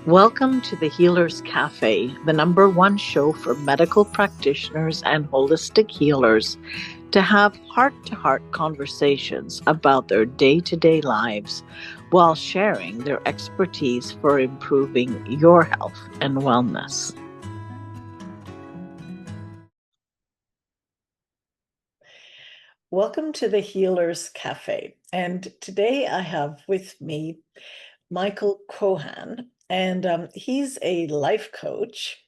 Welcome to the Healers Café, the #1 show for medical practitioners and holistic healers to have heart to heart conversations about their day to day lives while sharing their expertise for improving your health and wellness. Welcome to the Healers Cafe. And today I have with me Mikael Kohan, and he's a life coach.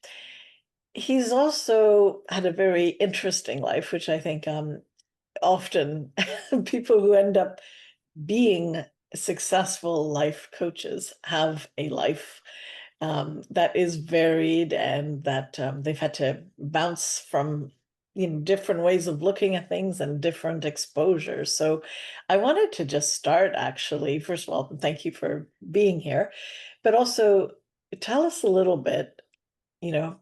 He's also had a very interesting life, which I think often people who end up being successful life coaches have a life that is varied and that they've had to bounce from different ways of looking at things and different exposures. So I wanted to just start actually, first of all, thank you for being here, but also tell us a little bit, you know,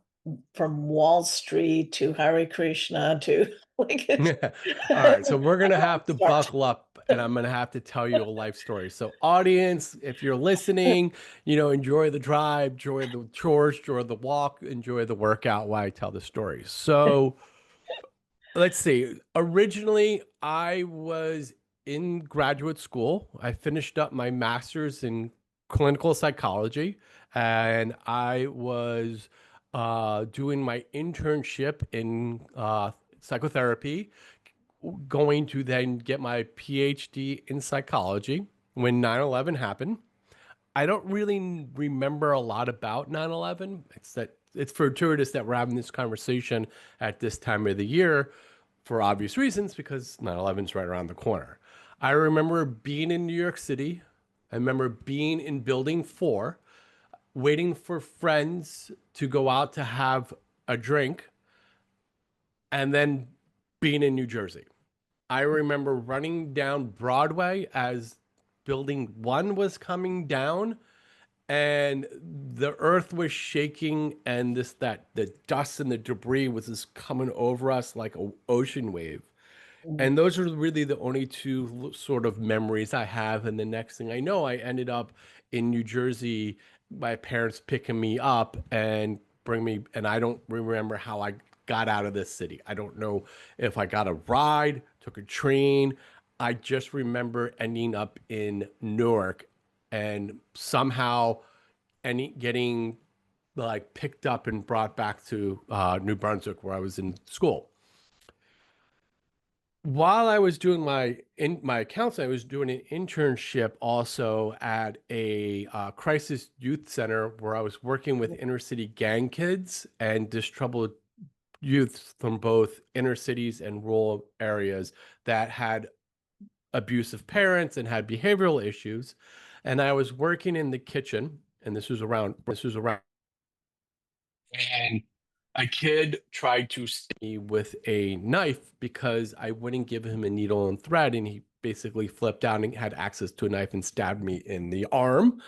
from Wall Street to Hare Krishna to like it's All right, so we're gonna have to start. buckle up and I'm gonna have to tell you a life story. So audience, if you're listening, enjoy the drive, enjoy the chores, enjoy the walk, enjoy the workout while I tell the story. So let's see. Originally, I was in graduate school. I finished up my master's in clinical psychology, and I was doing my internship in psychotherapy, going to then get my PhD in psychology when 9/11 happened. I don't really remember a lot about 9/11. It's fortuitous that we're having this conversation at this time of the year for obvious reasons because 9/11 is right around the corner. I remember being in New York City. I remember being in Building 4, waiting for friends to go out to have a drink, and then being in New Jersey. I remember running down Broadway as Building 1 was coming down and the earth was shaking and the dust and the debris was just coming over us like an ocean wave. And those are really the only two sort of memories I have. And the next thing I know, I ended up in New Jersey, my parents picking me up and bring me, and I don't remember how I got out of this city. I don't know if I got a ride, took a train. I just remember ending up in Newark and somehow getting like picked up and brought back to New Brunswick where I was in school. While I was doing my counseling, I was doing an internship also at a crisis youth center where I was working with inner city gang kids and troubled youth from both inner cities and rural areas that had abusive parents and had behavioral issues. And I was working in the kitchen, and this was around and a kid tried to stab me with a knife because I wouldn't give him a needle and thread, and he basically flipped out and had access to a knife and stabbed me in the arm.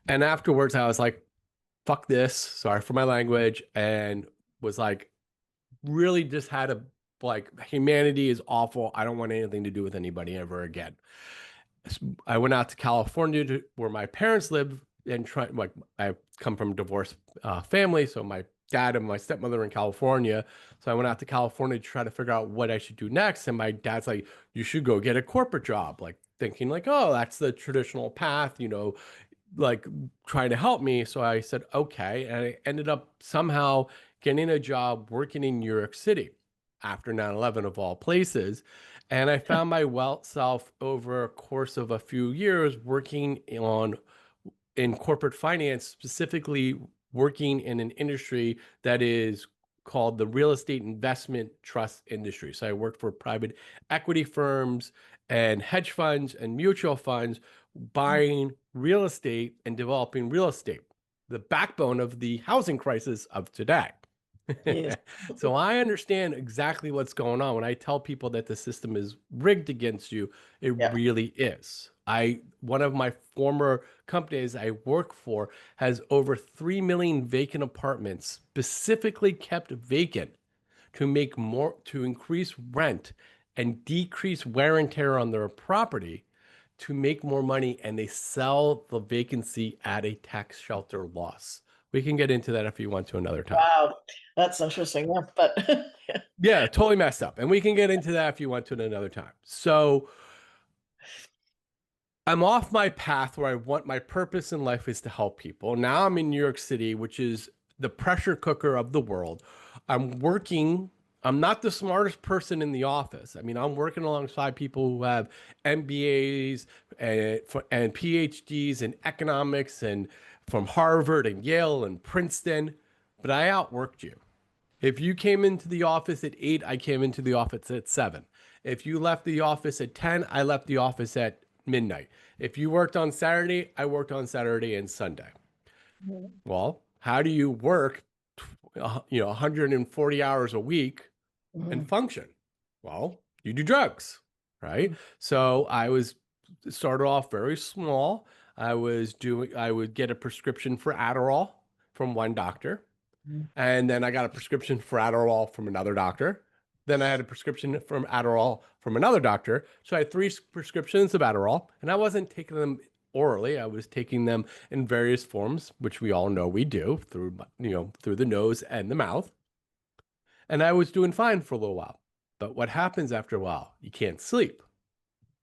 And afterwards, I was like, "Fuck this!" Sorry for my language, and was like, really just had a like humanity is awful. I don't want anything to do with anybody ever again. I went out to California where my parents lived and try like I come from a divorced family, so my dad and my stepmother in California. So I went out to California to try to figure out what I should do next. And my dad's like, "You should go get a corporate job," like thinking like, "Oh, that's the traditional path," like trying to help me. So I said, "Okay," and I ended up somehow getting a job working in New York City after 9/11 of all places. And I found my self over a course of a few years working in corporate finance, specifically working in an industry that is called the real estate investment trust industry. So I worked for private equity firms and hedge funds and mutual funds buying real estate and developing real estate, the backbone of the housing crisis of today. Yes. So I understand exactly what's going on. When I tell people that the system is rigged against you, it Yeah. really is. One of my former companies I work for has over 3 million vacant apartments specifically kept vacant to increase rent and decrease wear and tear on their property to make more money, and they sell the vacancy at a tax shelter loss. We can get into that if you want to another time. Wow, that's interesting. Yeah, but Yeah, totally messed up. And we can get into that if you want to another time. So I'm off my path where I want my purpose in life is to help people. Now I'm in New York City, which is the pressure cooker of the world. I'm working. I'm not the smartest person in the office. I mean, I'm working alongside people who have MBAs and PhDs in economics and from Harvard and Yale and Princeton, but I outworked you. If you came into the office at 8, I came into the office at 7. If you left the office at 10, I left the office at midnight. If you worked on Saturday, I worked on Saturday and Sunday. Well, how do you work, 140 hours a week and function? Well, you do drugs, right? So I was started off very small. I would get a prescription for Adderall from one doctor. And then I got a prescription for Adderall from another doctor. Then I had a prescription from Adderall from another doctor. So I had 3 prescriptions of Adderall, and I wasn't taking them orally. I was taking them in various forms, which we all know we do through the nose and the mouth. And I was doing fine for a little while. But what happens after a while? You can't sleep,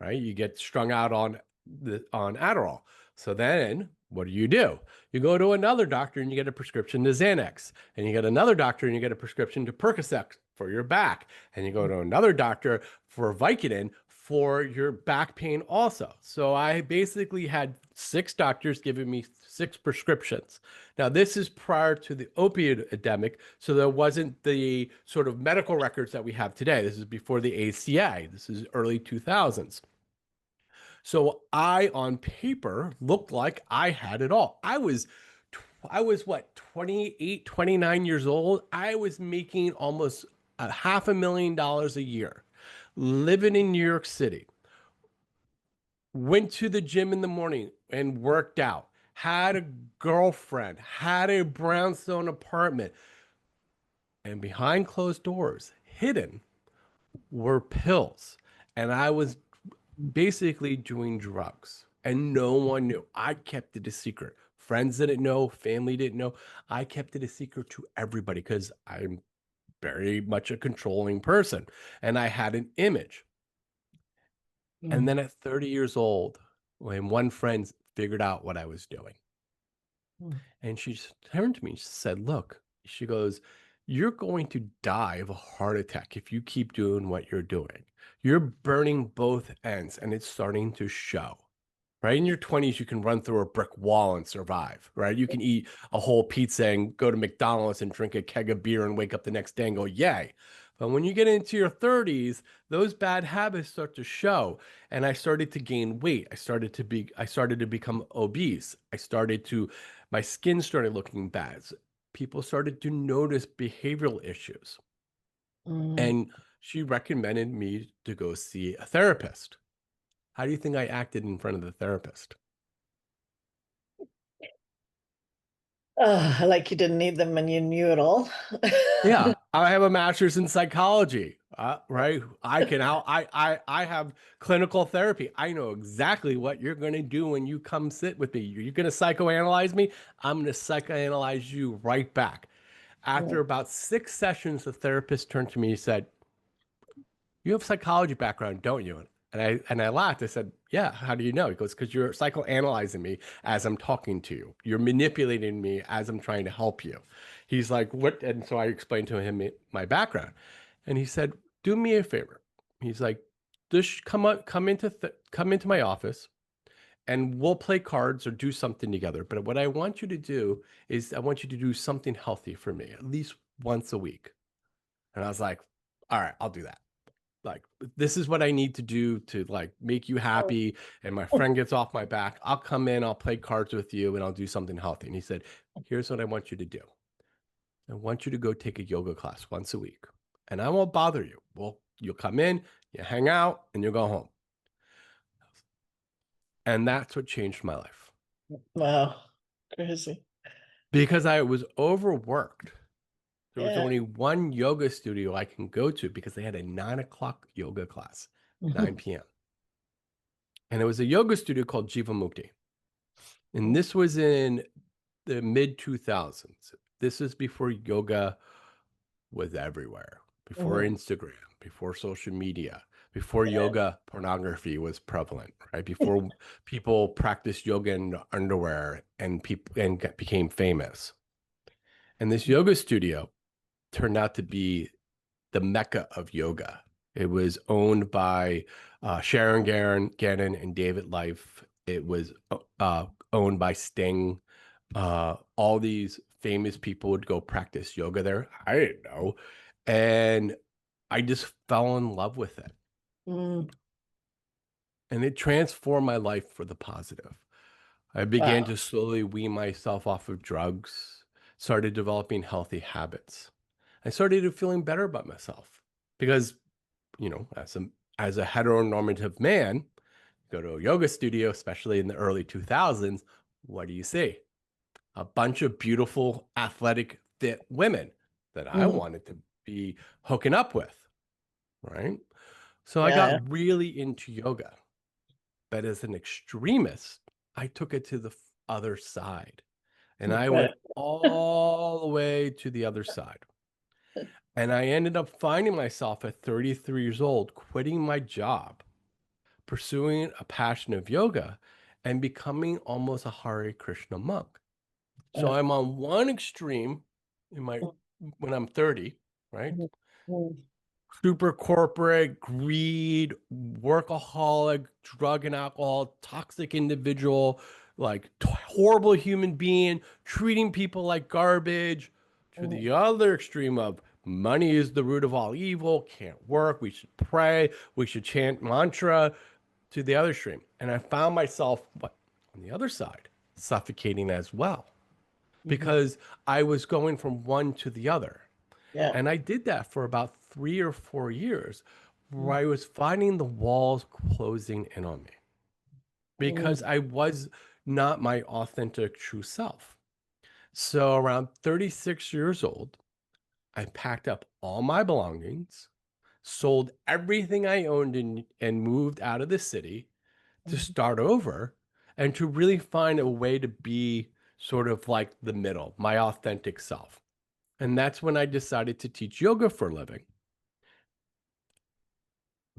right? You get strung out on Adderall. So then what do? You go to another doctor and you get a prescription to Xanax, and you get another doctor and you get a prescription to Percocet for your back, and you go to another doctor for Vicodin for your back pain also. So I basically had 6 doctors giving me 6 prescriptions. Now, this is prior to the opioid epidemic, so there wasn't the sort of medical records that we have today. This is before the ACA. This is early 2000s. So I, on paper, looked like I had it all. I was what, 28, 29 years old. I was making almost $500,000 a year, living in New York City. Went to the gym in the morning and worked out. Had a girlfriend, had a brownstone apartment, and behind closed doors, hidden, were pills. And I was basically doing drugs, and no one knew. I kept it a secret. Friends didn't know, family didn't know. I kept it a secret to everybody because I'm very much a controlling person, and I had an image. And then at 30 years old, when one friend figured out what I was doing, and she turned to me and she said, "Look," she goes, "you're going to die of a heart attack if you keep doing what you're doing. You're burning both ends, and it's starting to show." Right? In your 20s, you can run through a brick wall and survive, right? You can eat a whole pizza and go to McDonald's and drink a keg of beer and wake up the next day and go, yay. But when you get into your 30s, those bad habits start to show. And I started to gain weight. I started to become obese. My skin started looking bad. People started to notice behavioral issues. And she recommended me to go see a therapist. How do you think I acted in front of the therapist? Like you didn't need them and you knew it all. Yeah, I have a master's in psychology, right? I have clinical therapy. I know exactly what you're going to do when you come sit with me. You're going to psychoanalyze me. I'm going to psychoanalyze you right back. After about 6 sessions, the therapist turned to me and said, "You have a psychology background, don't you?" And I laughed. I said, "Yeah, how do you know?" He goes, "Because you're psychoanalyzing me as I'm talking to you. You're manipulating me as I'm trying to help you." He's like, "What?" And so I explained to him my background. And he said, "Do me a favor." He's like, "Just come into my office and we'll play cards or do something together. But what I want you to do is I want you to do something healthy for me at least once a week." And I was like, "All right, I'll do that. Like, this is what I need to do to like make you happy." And my friend gets off my back. I'll come in, I'll play cards with you, and I'll do something healthy. And he said, "Here's what I want you to do. I want you to go take a yoga class once a week. And I won't bother you. Well, you'll come in, you hang out, and you'll go home." And that's what changed my life Wow, crazy. because I was overworked. There was Yeah. only one yoga studio I can go to because they had a 9 o'clock yoga class, 9 p.m. And it was a yoga studio called Jivamukti. And this was in the mid 2000s. This is before yoga was everywhere, before Mhm. Instagram, before social media, before yoga pornography was prevalent, right? Before people practiced yoga in underwear and became famous. And this yoga studio turned out to be the mecca of yoga. It was owned by Sharon Gannon and David Life. It was owned by Sting. All these famous people would go practice yoga there. I didn't know. And I just fell in love with it. Mm. And it transformed my life for the positive. I began Wow. to slowly wean myself off of drugs, started developing healthy habits. I started feeling better about myself because, as a heteronormative man, go to a yoga studio, especially in the early 2000s, what do you see? A bunch of beautiful, athletic, fit women that I Mm. wanted to be hooking up with, right? So I Yeah. got really into yoga. But as an extremist, I took it to the other side and I Right. went all the way to the other side. And I ended up finding myself at 33 years old, quitting my job, pursuing a passion of yoga, and becoming almost a Hare Krishna monk. So Yeah. I'm on one extreme in my when I'm 30, right? Mhm. Mhm. Super corporate, greed, workaholic, drug and alcohol, toxic individual, like horrible human being, treating people like garbage, to Mhm. the other extreme of money is the root of all evil, can't work, we should pray, we should chant mantra, to the other extreme. And I found myself on the other side, suffocating as well, Mhm. because I was going from one to the other. Yeah. And I did that for about 3 or 4 years, where Mhm. I was finding the walls closing in on me because Mhm. I was not my authentic true self. So around 36 years old, I packed up all my belongings, sold everything I owned and moved out of the city to Mhm. start over and to really find a way to be sort of like the middle, my authentic self. And that's when I decided to teach yoga for a living.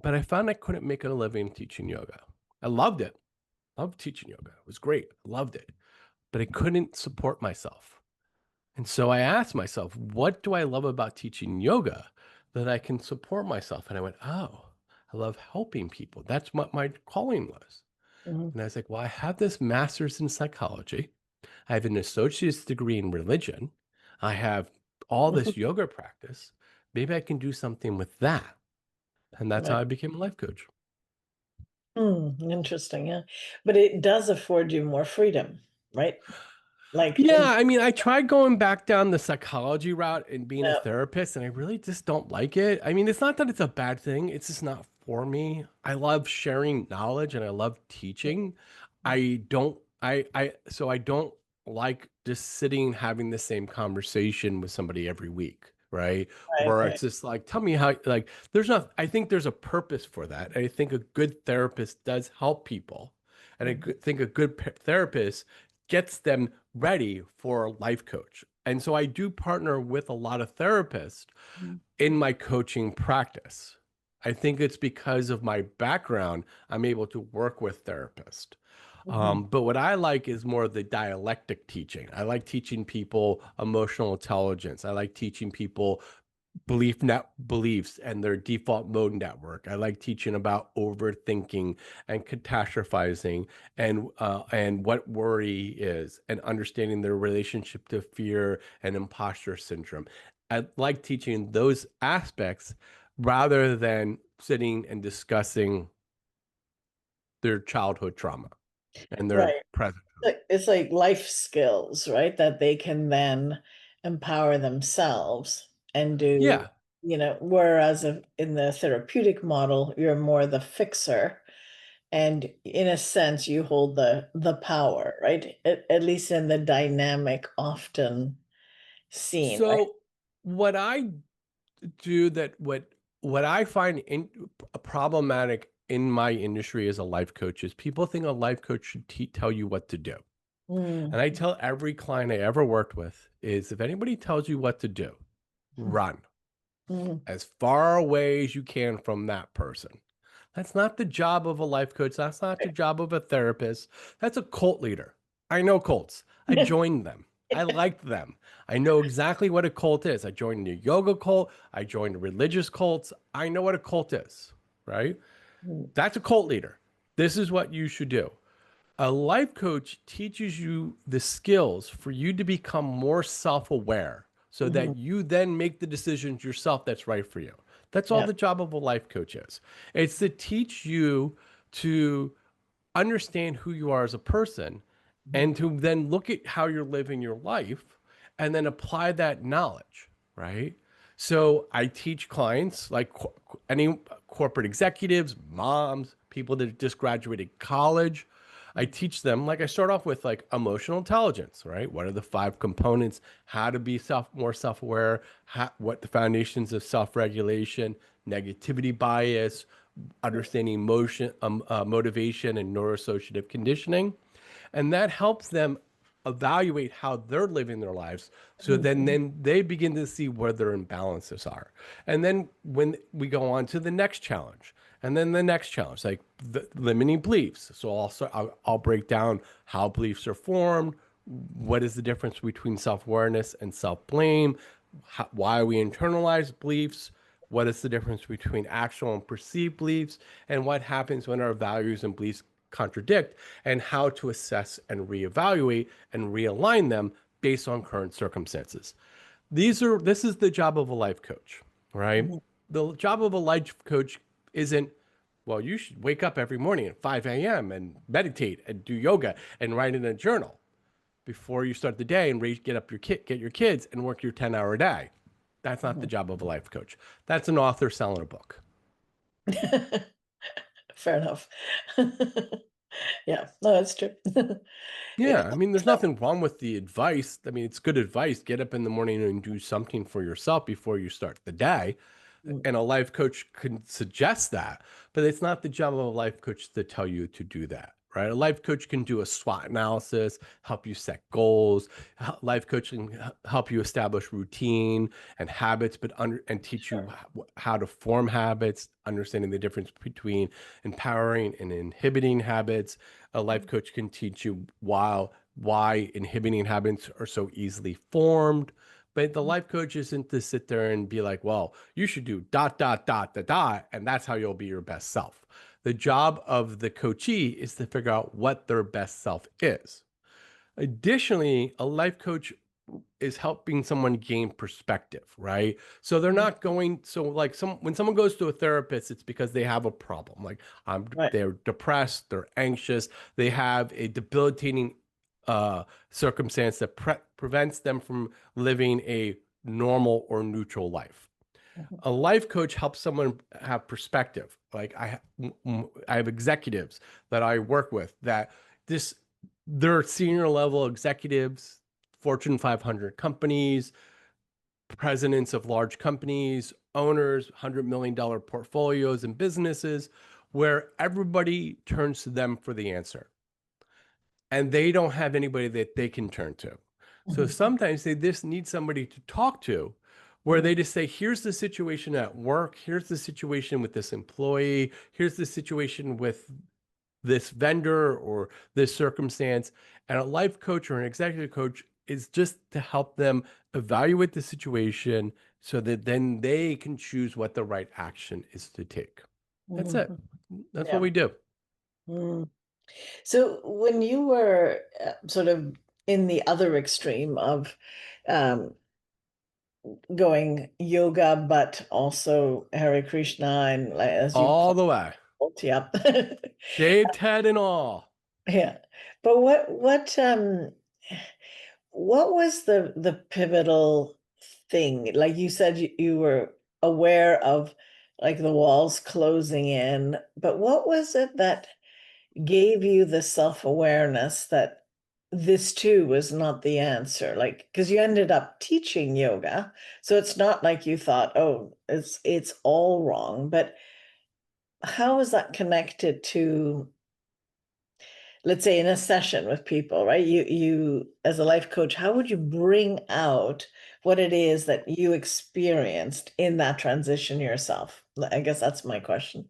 But I found I couldn't make a living teaching yoga. I loved it. Loved teaching yoga. It was great. I loved it. But I couldn't support myself. And so I asked myself, what do I love about teaching yoga that I can support myself? And I went, oh, I love helping people. That's what my calling was. Mhm. And I was like, well, I have this master's in psychology. I have an associate's degree in religion. I have all this yoga practice. Maybe I can do something with that. And that's how Right. I became a life coach. Interesting. Yeah. But it does afford you more freedom, right? Like, Yeah, I mean, I tried going back down the psychology route and being a yeah. therapist, and I really just don't like it. I mean, it's not that it's a bad thing, it's just not for me. I love sharing knowledge and I love teaching. So I don't like just sitting having the same conversation with somebody every week, right? Right. Or Right. it's just like, tell me how, like, I think there's a purpose for that. I think a good therapist does help people. And Mhm. think a good therapist gets them ready for a life coach. And so I do partner with a lot of therapists Mhm. in my coaching practice. I think it's because of my background, I'm able to work with therapists. Mhm. But what I like is more of the dialectic teaching. I like teaching people emotional intelligence. I like teaching people beliefs and their default mode network. I like teaching about overthinking and catastrophizing and what worry is and understanding their relationship to fear and imposter syndrome. I like teaching those aspects rather than sitting and discussing their childhood trauma and their Right. present. It's like life skills, right? That they can then empower themselves and do, Yeah. whereas in the therapeutic model, you're more the fixer. And in a sense, you hold the power, right? At least in the dynamic often seen, right? So what I do that what I find problematic in my industry as a life coach is people think a life coach should tell you what to do. Mm, And I tell every client I ever worked with is if anybody tells you what to do, run mm, as far away as you can from that person. That's not the job of a life coach. That's not the job of a therapist. That's a cult leader. I know cults. I right. joined them. I liked them. I know exactly what a cult is. I joined a yoga cult. I joined religious cults. I know what a cult is, right? Mm, That's a cult leader. This is what you should do. A life coach teaches you the skills for you to become more self-aware so mhm. that you then make the decisions yourself that's right for you. That's all Yeah. the job of a life coach is. It's to teach you to understand who you are as a person Mhm. and to then look at how you're living your life and then apply that knowledge, right? So I teach clients like any corporate executives, moms, people that just graduated college. I teach them, like I start off with like emotional intelligence, right? What are the five components? How to be more self-aware, what the foundations of self-regulation, negativity bias, understanding emotion, motivation, and neuroassociative conditioning. And that helps them evaluate how they're living their lives. So Mhm. then they begin to see where their imbalances are. And then when we go on to the next challenge, and then the next challenge, like the limiting beliefs. So also I'll break down how beliefs are formed, what is the difference between self-awareness and self-blame, why we internalize beliefs, what is the difference between actual and perceived beliefs, and what happens when our values and beliefs contradict, and how to assess and reevaluate and realign them based on current circumstances. This is the job of a life coach, right? Mhm. The job of a life coach isn't, well, you should wake up every morning at 5 a.m. and meditate and do yoga and write in a journal before you start the day and get your kids and work your 10-hour day. That's not the Mhm. job of a life coach. That's an author selling a book. Fair enough. Yeah, no, that's true. Yeah. Yeah, I mean, there's nothing wrong with the advice. I mean, it's good advice. Get up in the morning and do something for yourself before you start the day. Mm, And a life coach can suggest that, but it's not the job of a life coach to tell you to do that, right? A life coach can do a SWOT analysis, help you set goals. Life coach can help you establish routine and habits, and teach you sure. how to form habits, understanding the difference between empowering and inhibiting habits. A life coach can teach you why inhibiting habits are so easily formed. But the life coach isn't to sit there and be like, well, you should do dot, dot, dot, dot, dot, and that's how you'll be your best self. The job of the coachee is to figure out what their best self is. Additionally, a life coach is helping someone gain perspective, right? So they're Mhm. not going, so like when someone goes to a therapist, it's because they have a problem. Like Right. they're depressed, they're anxious, they have a debilitating circumstance that prevents them from living a normal or neutral life. Mhm. A life coach helps someone have perspective. Like I have executives that I work with that this they're senior level executives, Fortune 500 companies, presidents of large companies, owners, $100 million portfolios and businesses, where everybody turns to them for the answer and they don't have anybody that they can turn to. So Mhm. sometimes they just need somebody to talk to where Mhm. they just say, here's the situation at work, here's the situation with this employee, here's the situation with this vendor or this circumstance. And a life coach or an executive coach is just to help them evaluate the situation so that then they can choose what the right action is to take. That's it. Mhm. That's what Yeah. we do. Mm. So when you were sort of in the other extreme of um, going yoga, but also Hare Krishna, and like, as you All call the way. it, yep. Shaved head and all. Yeah. But what was the pivotal thing? Like you said, you were aware of like the walls closing in, but what was it that gave you the self-awareness that this too was not the answer? Like, because you ended up teaching yoga, so it's not like you thought, oh, it's all wrong. But how is that connected to, let's say, in a session with people, right? You as a life coach, how would you bring out what it is that you experienced in that transition yourself? I guess that's my question.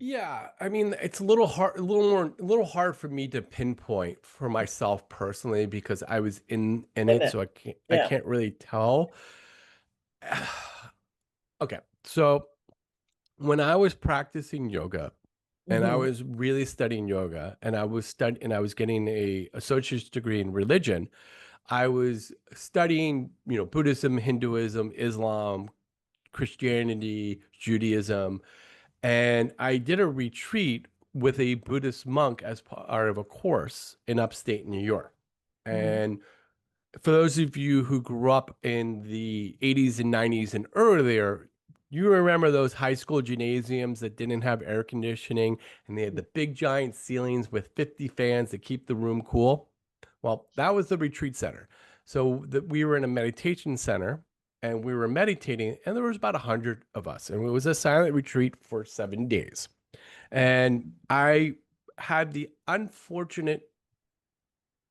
Yeah, I mean, it's a little hard, a little hard for me to pinpoint for myself personally because I was in In it, it. so I Yeah. can't really tell. Okay, so when I was practicing yoga and I Hmm. was really studying yoga and I was getting a associate's degree in religion, I was studying, Buddhism, Hinduism, Islam, Christianity, Judaism, and I did a retreat with a Buddhist monk as part of a course in upstate New York. Hmm. And for those of you who grew up in the 80s and 90s and earlier, you remember those high school gymnasiums that didn't have air conditioning and they had the big giant ceilings with 50 fans to keep the room cool? Well, that was the retreat center. So we were in a meditation center and we were meditating, and there was about 100 of us. And it was a silent retreat for 7 days. And I had the unfortunate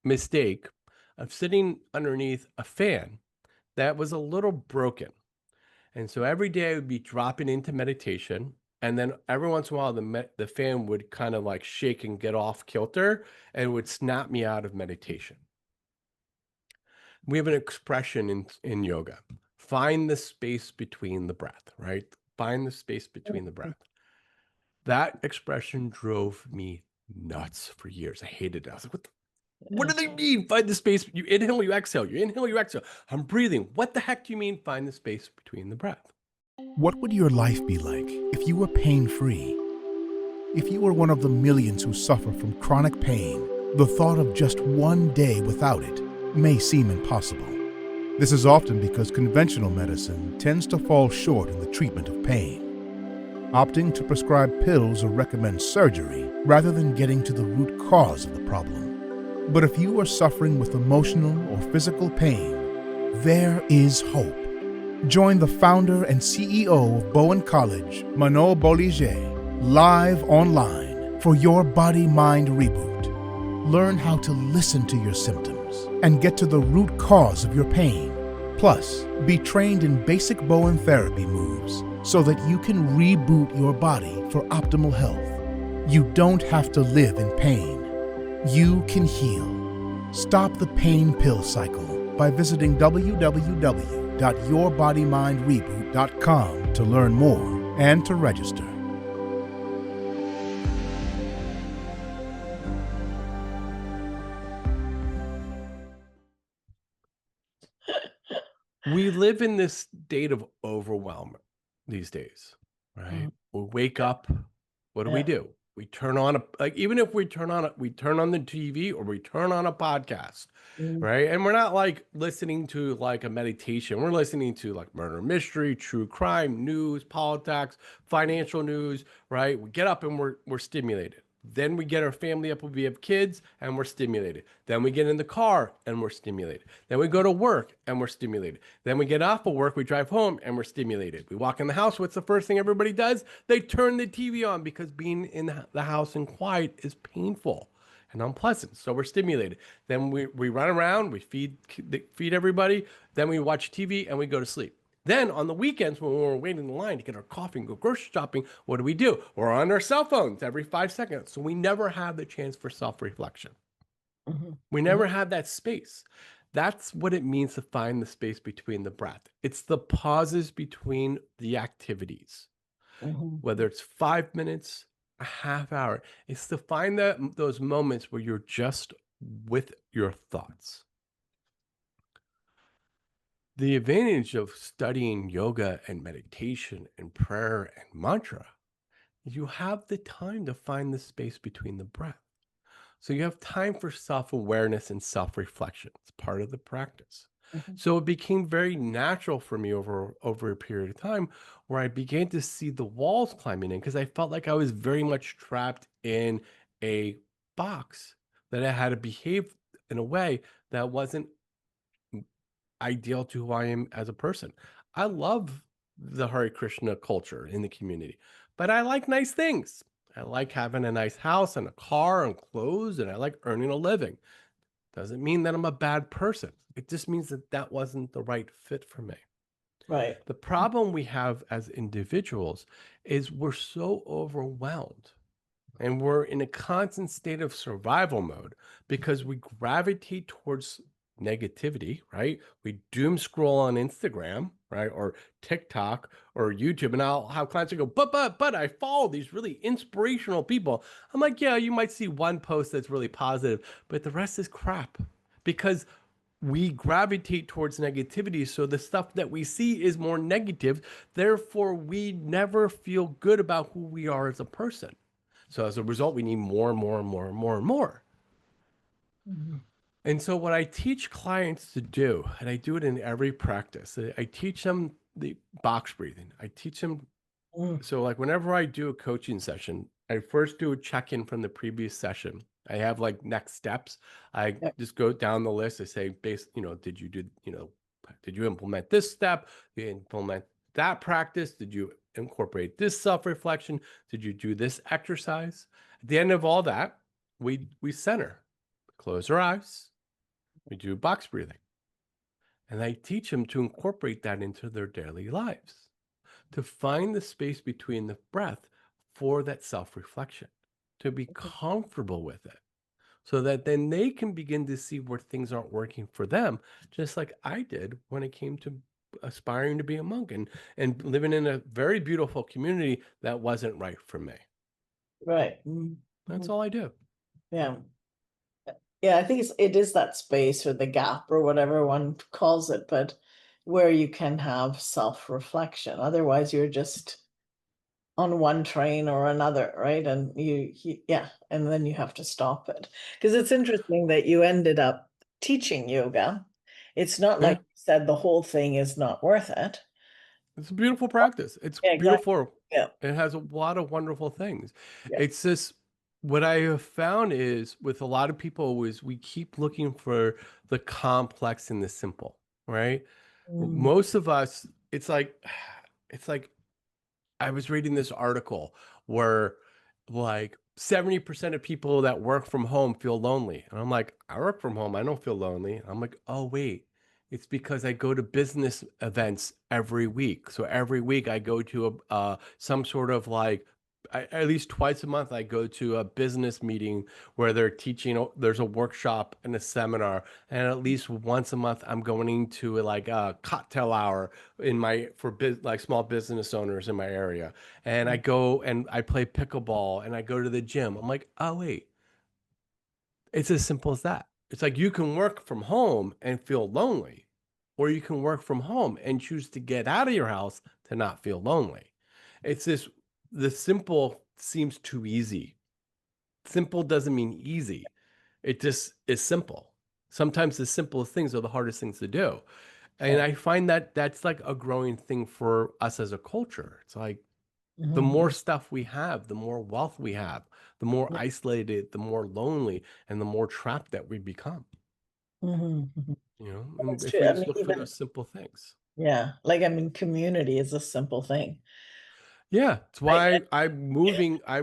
mistake of sitting underneath a fan that was a little broken. And so every day I would be dropping into meditation. And then every once in a while, the fan would kind of like shake and get off kilter and would snap me out of meditation. We have an expression in yoga: find the space between the breath, right? Find the space between the breath. That expression drove me nuts for years. I hated it. I was like, what Yeah. do they mean? Find the space. You inhale, you exhale. You inhale, you exhale. I'm breathing. What the heck do you mean? Find the space between the breath. What would your life be like if you were pain-free? If you were one of the millions who suffer from chronic pain, the thought of just one day without it may seem impossible. This is often because conventional medicine tends to fall short in the treatment of pain, opting to prescribe pills or recommend surgery rather than getting to the root cause of the problem. But if you are suffering with emotional or physical pain, there is hope. Join the founder and CEO of Bowen College, Manon Bolliger, live online for your body-mind reboot. Learn how to listen to your symptoms and get to the root cause of your pain. Plus, be trained in basic Bowen therapy moves so that you can reboot your body for optimal health. You don't have to live in pain. You can heal. Stop the pain pill cycle by visiting www.yourbodymindreboot.com to learn more and to register. We live in this state of overwhelm these days, right? Mhm. We wake Yeah. up. What Yeah. do? We turn on even if we turn on the TV or we turn on a podcast, Mm. right? And we're not like listening to like a meditation. We're listening to like murder mystery, true crime, news, politics, financial news, right? We get up and we're stimulated. Then we get our family up, we have kids and we're stimulated. Then we get in the car and we're stimulated. Then we go to work and we're stimulated. Then we get off of work, we drive home and we're stimulated. We walk in the house. What's the first thing everybody does? They turn the TV on because being in the house and quiet is painful and unpleasant. So we're stimulated. Then we run around, we feed everybody. Then we watch TV and we go to sleep. Then on the weekends, when we're waiting in line to get our coffee and go grocery shopping, what do? We're on our cell phones every 5 seconds. So we never have the chance for self-reflection. Mhm. We Mhm. never have that space. That's what it means to find the space between the breath. It's the pauses between the activities, Mhm. whether it's 5 minutes, a half hour. It's to find those moments where you're just with your thoughts. The advantage of studying yoga and meditation and prayer and mantra is you have the time to find the space between the breath. So you have time for self-awareness and self-reflection. It's part of the practice. Mhm. So it became very natural for me over a period of time where I began to see the walls climbing in because I felt like I was very much trapped in a box that I had to behave in a way that wasn't ideal to who I am as a person. I love the Hare Krishna culture in the community, but I like nice things. I like having a nice house and a car and clothes, and I like earning a living. Doesn't mean that I'm a bad person. It just means that that wasn't the right fit for me. Right. The problem we have as individuals is we're so overwhelmed and we're in a constant state of survival mode because we gravitate towards negativity, right? We doom scroll on Instagram, right? Or TikTok or YouTube. And I'll have clients who go, but I follow these really inspirational people. I'm like, yeah, you might see one post that's really positive, but the rest is crap because we gravitate towards negativity. So the stuff that we see is more negative. Therefore, we never feel good about who we are as a person. So as a result, we need more and more and more and more and more. Mhm. And so what I teach clients to do, and I do it in every practice, I teach them the box breathing. I teach them. Mm. So like whenever I do a coaching session, I first do a check-in from the previous session. I have like next steps. I Yeah. just go down the list. I say, did you do, did you implement this step? Did you implement that practice? Did you incorporate this self-reflection? Did you do this exercise? At the end of all that, we center, close our eyes, we do box breathing. And I teach them to incorporate that into their daily lives, to find the space between the breath for that self-reflection, to be comfortable with it, so that then they can begin to see where things aren't working for them, just like I did when it came to aspiring to be a monk and living in a very beautiful community that wasn't right for me. Right. Mhm. That's all I do. Yeah. Yeah, I think it is that space or the gap or whatever one calls it, but where you can have self-reflection. Otherwise, you're just on one train or another, right? And yeah, and then you have to stop it. Because it's interesting that you ended up teaching yoga. It's not Yeah, like you said the whole thing is not worth it. it's a beautiful practice. It's Yeah, exactly. beautiful. Yeah. It has a lot of wonderful things. Yeah. It's just what I have found is with a lot of people is we keep looking for the complex and the simple, right? Mm, Most of us, it's like I was reading this article where like 70% of people that work from home feel lonely. And I'm like, I work from home. I don't feel lonely. I'm like, oh, wait. It's because I go to business events every week. So every week I go to some sort of like at least twice a month I go to a business meeting where they're teaching. There's a workshop and a seminar, and at least once a month I'm going to like a cocktail hour like small business owners in my area. And I mm, go and I play pickleball and I go to the gym. I'm like, oh wait, it's as simple as that. It's like you can work from home and feel lonely, or you can work from home and choose to get out of your house to not feel lonely. It's this The simple seems too easy. Simple doesn't mean easy. It just is simple. Sometimes the simplest things are the hardest things to do. And yeah. I find that that's like a growing thing for us as a culture. It's like the more Mhm. stuff we have, the more wealth we have, the more Yeah. isolated, the more lonely, and the more trapped that we become, Mhm. Mhm. and That's if true. we I just mean, look for even those simple things. yeah, like I mean, community is a simple thing. Yeah, it's I, why I'm moving. I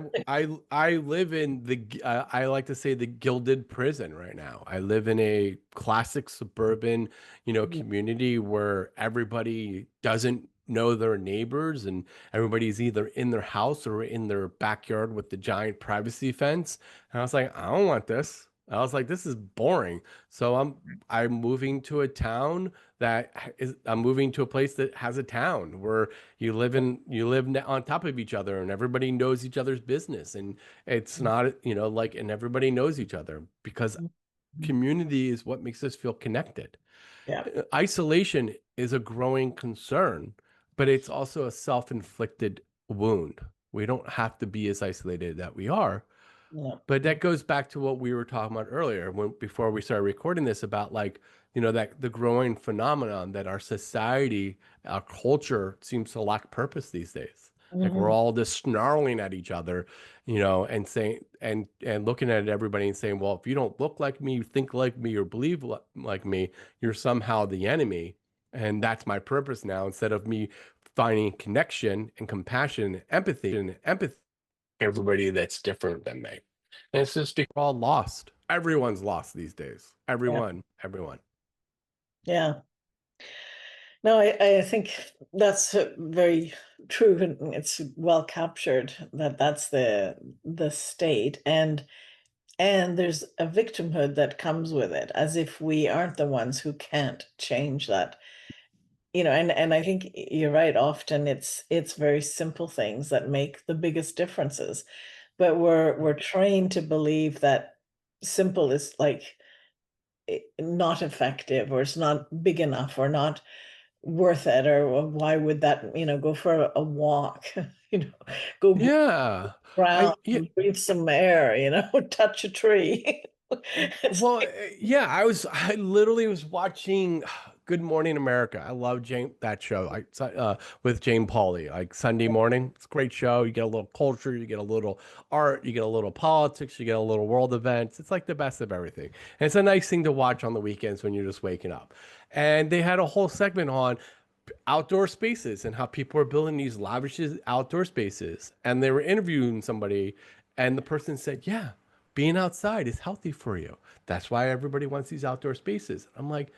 live in I like to say the gilded prison right now. I live in a classic suburban, community where everybody doesn't know their neighbors and everybody's either in their house or in their backyard with the giant privacy fence. And I was like, I don't want this. I was like, this is boring. So I'm moving to a town I'm moving to a place that has a town where you live on top of each other and everybody knows each other's business, and it's not like, and everybody knows each other because Mhm. community is what makes us feel connected. Yeah. Isolation is a growing concern, but it's also a self-inflicted wound. We don't have to be as isolated that we are, Yeah. but that goes back to what we were talking about earlier before we started recording this about like, that the growing phenomenon that our society, our culture seems to lack purpose these days. Like we're Mhm. all just snarling at each other, and saying and looking at everybody and saying, well, if you don't look like me, you think like me, or believe like me, you're somehow the enemy. And that's my purpose now, instead of me finding connection and compassion and empathy, everybody that's different than me. And it's just because we're all lost. Everyone's lost these days. Yeah. Everyone. Yeah. No, I think that's very true, and it's well captured that that's the state, and there's a victimhood that comes with it, as if we aren't the ones who can't change that. And I think you're right. Often it's very simple things that make the biggest differences, but we're trained to believe that simple is like not effective, or it's not big enough, or not worth it, or why would that, go for a walk, you know, go Yeah. around, Yeah, breathe some air, touch a tree. It's well, like, yeah, I literally was watching Good Morning America. I love that show. With Jane Pauley, like Sunday morning. It's a great show. You get a little culture, you get a little art, you get a little politics, you get a little world events. It's like the best of everything. And it's a nice thing to watch on the weekends when you're just waking up. And they had a whole segment on outdoor spaces and how people are building these lavish outdoor spaces. And they were interviewing somebody, and the person said, "Yeah, being outside is healthy for you. That's why everybody wants these outdoor spaces." I'm like,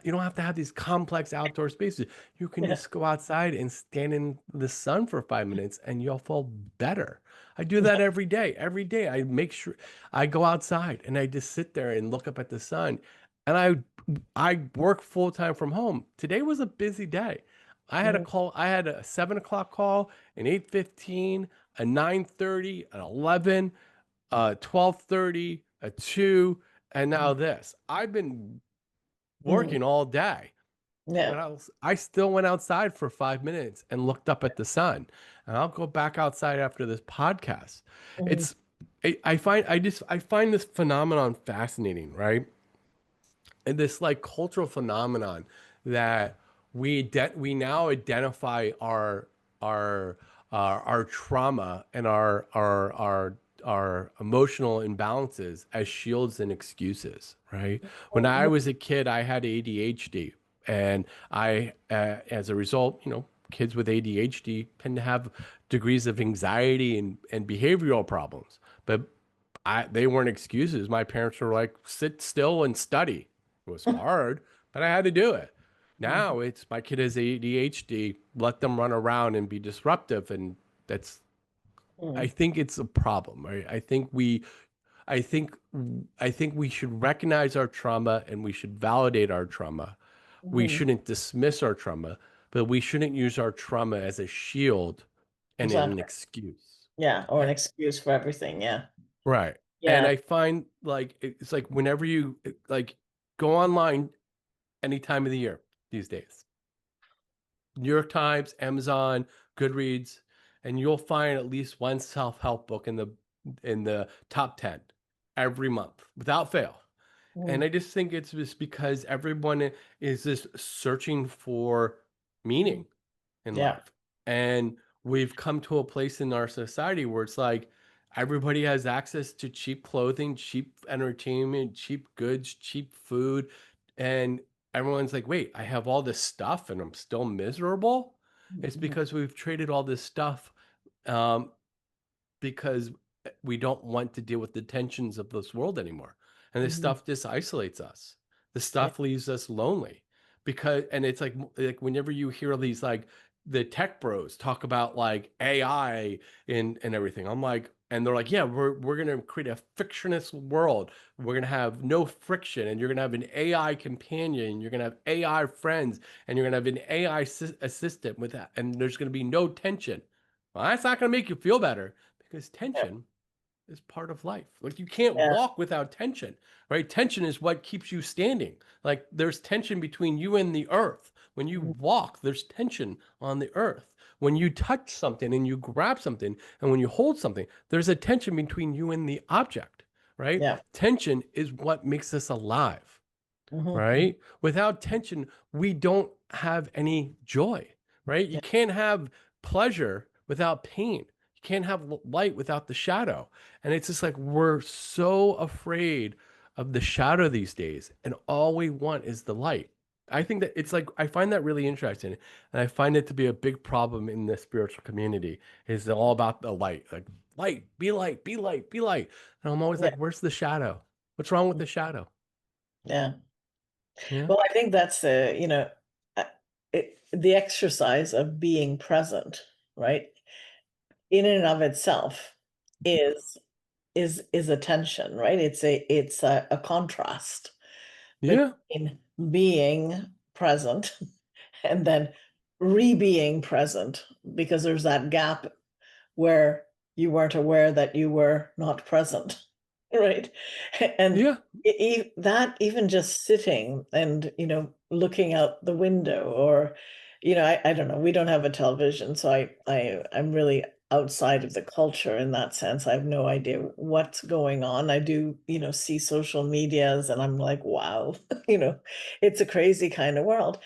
you don't have to have these complex outdoor spaces. You can yeah, just go outside and stand in the sun for 5 minutes and you'll feel better. I do that every day. Every day I make sure I go outside and I just sit there and look up at the sun. And I work full time from home. Today was a busy day. mhm, I had a 7 o'clock call, an 8:15, a 9:30, an 11, 12:30, a 2, and now this. I've been mhm, working all day, yeah, but I still went outside for 5 minutes and looked up at the sun. And I'll go back outside after this podcast. mhm, It's I find this phenomenon fascinating, right? And this like cultural phenomenon that we now identify our our trauma and our emotional imbalances as shields and excuses, right? When I mhm, was a kid, I had ADHD, and as a result, kids with ADHD tend to have degrees of anxiety and behavioral problems. But they weren't excuses. My parents were like, sit still and study. It was hard, but I had to do it. mhm, Now it's my kid has ADHD, let them run around and be disruptive. And that's, I mhm, think it's a problem, right? I think, I think we should recognize our trauma and we should validate our trauma. We mhm. shouldn't dismiss our trauma, but we shouldn't use our trauma as a shield and an Exactly. excuse. Yeah, or an Eh, excuse for everything. Yeah, Right. And yeah. I find like it's like whenever you like go online any time of the year these days, New York Times, Amazon, Goodreads, and you'll find at least one self-help book in the top 10 every month without fail. And Mhm, I just think it's just because everyone is just searching for meaning in yeah, life. And we've come to a place in our society where it's like everybody has access to cheap clothing, cheap entertainment, cheap goods, cheap food. And everyone's like, wait, I have all this stuff and I'm still miserable. It's mhm, because we've traded all this stuff um, because we don't want to deal with the tensions of this world anymore. And this mhm, stuff just isolates us. This yeah, stuff leaves us lonely because, and it's like whenever you hear these like the tech bros talk about like AI and everything, I'm like, and they're like, yeah, we're gonna create a fictionless world. We're gonna have no friction, and you're gonna have an AI companion. You're gonna have AI friends, and you're gonna have an AI assistant with that, and there's gonna be no tension. Well, that's not gonna make you feel better because yeah, tension is part of life. Like you can't yeah, walk without tension, right? Tension is what keeps you standing. Like there's tension between you and the earth. When you mhm, walk, there's tension on the earth. When you touch something and you grab something and when you hold something, there's a tension between you and the object, right? yeah, Tension is what makes us alive, mhm, right? Without tension, we don't have any joy, right? You yeah, can't have pleasure without pain. You can't have light without the shadow. And it's just like we're so afraid of the shadow these days, and all we want is the light. I think that it's like, I find that really interesting. And I find it to be a big problem in the spiritual community is all about the light, like light, be light, be light, be light. And I'm always Yeah. like, where's the shadow? What's wrong with the shadow? Yeah. Yeah. Well, I think that's uh, the exercise of being present, right? In and of itself is is attention, right? It's a contrast Yeah. between being present and then re-being present, because there's that gap where you weren't aware that you were not present, right? And Yeah. that, even just sitting and, looking out the window, or, I don't know, we don't have a television, so I'm really outside of the culture in that sense. I have no idea what's going on. I do, see social medias, and I'm like, wow, it's a crazy kind of world.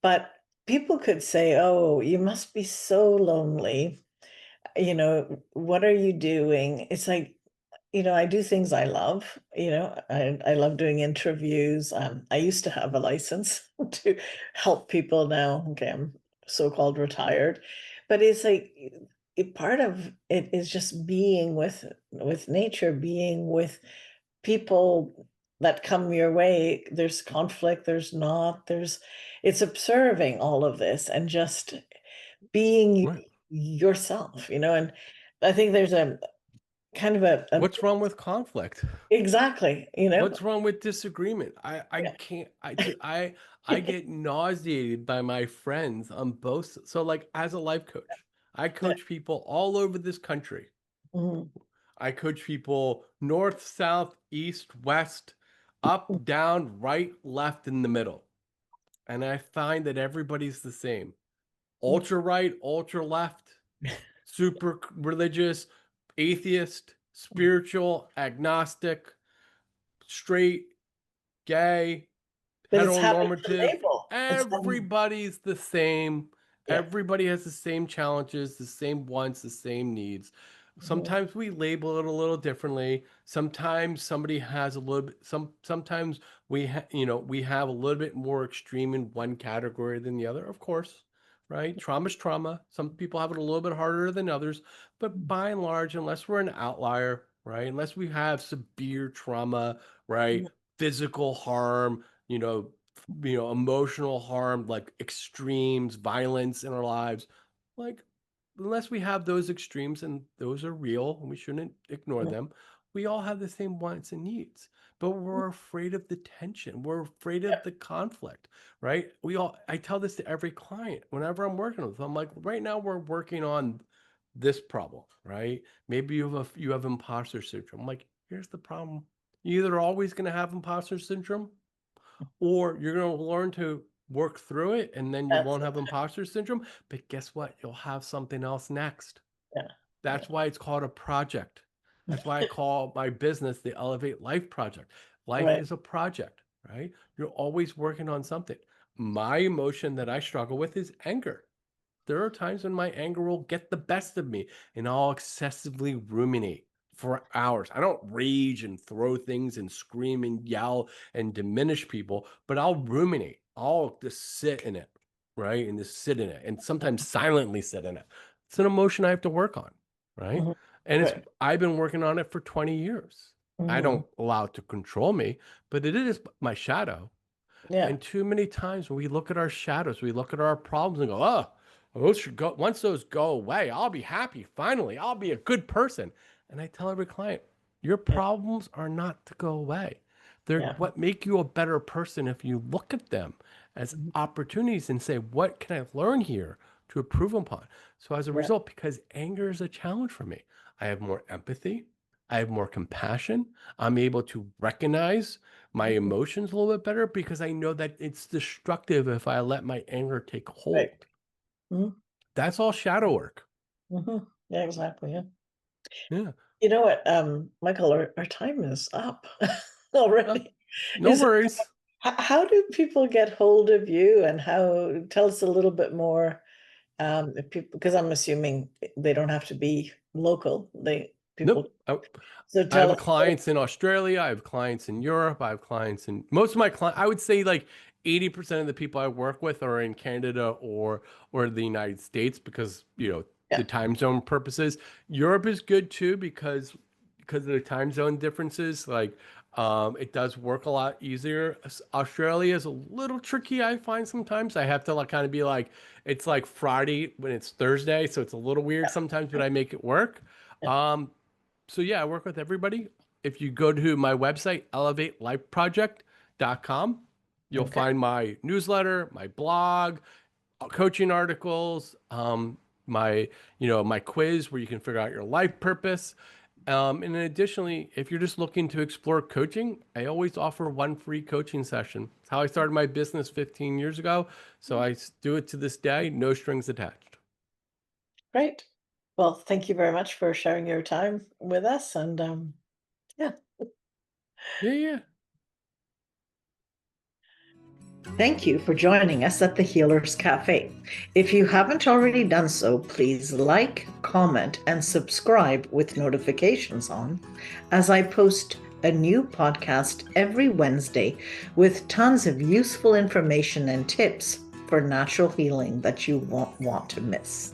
But people could say, oh, you must be so lonely, what are you doing? It's like, I do things I love. I love doing interviews. I used to have a license to help people. Now, okay, I'm so-called retired, but it's like, part of it is just being with nature, being with people that come your way. There's conflict, there's not, it's observing all of this and just being Right. yourself, and I think there's a kind of a What's wrong with conflict? exactly, What's wrong with disagreement? I yeah, can't, I get nauseated by my friends on both. So like as a life coach, I yeah, coach people all over this country. mhm, I coach people north, south, east, west, up, down, right, left, in the middle. And I find that everybody's the same. mhm, Ultra right, ultra left, super religious, atheist, spiritual, agnostic, straight, gay, but it's having to heteronormative. label. It's having, Everybody's the same. yeah, Everybody has the same challenges, the same wants, the same needs. mhm, Sometimes we label it a little differently. Sometimes somebody has a little bit, sometimes we have a little bit more extreme in one category than the other, of course, right? Trauma's trauma. Some people have it a little bit harder than others, but by and large, unless we're an outlier, right? Unless we have severe trauma, right? mhm, Physical harm, emotional harm, like extremes, violence in our lives, like unless we have those extremes, and those are real and we shouldn't ignore mhm, them, we all have the same wants and needs, but mhm, we're afraid of the tension, we're afraid yeah, of the conflict, right? I tell this to every client whenever I'm working with them. I'm like, right now we're working on this problem, right? Maybe you have imposter syndrome. I'm like, here's the problem. You're either always going to have imposter syndrome, or you're going to learn to work through it and then you that's won't it, have imposter syndrome. But guess what? You'll have something else next. yeah, yeah, That's why it's called a project. That's why I call my business the Elevate Life Project. Life right, is a project, right? You're always working on something. My emotion that I struggle with is anger. There are times when my anger will get the best of me and I'll excessively ruminate for hours. I don't rage and throw things and scream and yell and diminish people, but I'll ruminate. I'll just sit in it, right? And just sit in it and sometimes silently sit in it. It's an emotion I have to work on, right? mhm, And right, I've been working on it for 20 years. I mhm, don't allow it to control me, but it is my shadow. yeah, And too many times when we look at our shadows, we look at our problems and go, oh, those should go. Once those go away, I'll be happy. Finally, I'll be a good person. And I tell every client, your yeah, problems are not to go away. They're yeah, what make you a better person if you look at them as mhm, opportunities and say, what can I learn here to improve upon? So as a yeah, result, because anger is a challenge for me, I have more empathy. I have more compassion. I'm able to recognize my mhm, emotions a little bit better because I know that it's destructive if I let my anger take right, hold. mhm, That's all shadow work. mhm, yeah, exactly, yeah. Yeah. You know what, Michael, our time is up Uh, already. no Is worries. how do people get hold of you, and how, tell us a little bit more, if people, because I'm assuming they don't have to be local, people, Nope. so I tell have us a little. clients in Australia. I have clients in Europe. I have clients in most of my clients. I would say like 80% of the people I work with are in Canada or the United States because, the time zone purposes. Europe is good too because of the time zone differences. Like, it does work a lot easier. Australia is a little tricky, I find sometimes. I have to like kind of be like, it's like Friday when it's Thursday, so it's a little weird sometimes, but I make it work. Yeah. So yeah, I work with everybody. If you go to my website, elevatelifeproject.com, you'll Okay. find my newsletter, my blog, coaching articles, my quiz where you can figure out your life purpose. And then additionally, if you're just looking to explore coaching, I always offer one free coaching session. It's how I started my business 15 years ago. So I do it to this day, no strings attached. Great. Well, thank you very much for sharing your time with us. And yeah. Yeah, yeah. Thank you for joining us at the Healers Café. If you haven't already done so, please like, comment, and subscribe with notifications on as I post a new podcast every Wednesday with tons of useful information and tips for natural healing that you won't want to miss.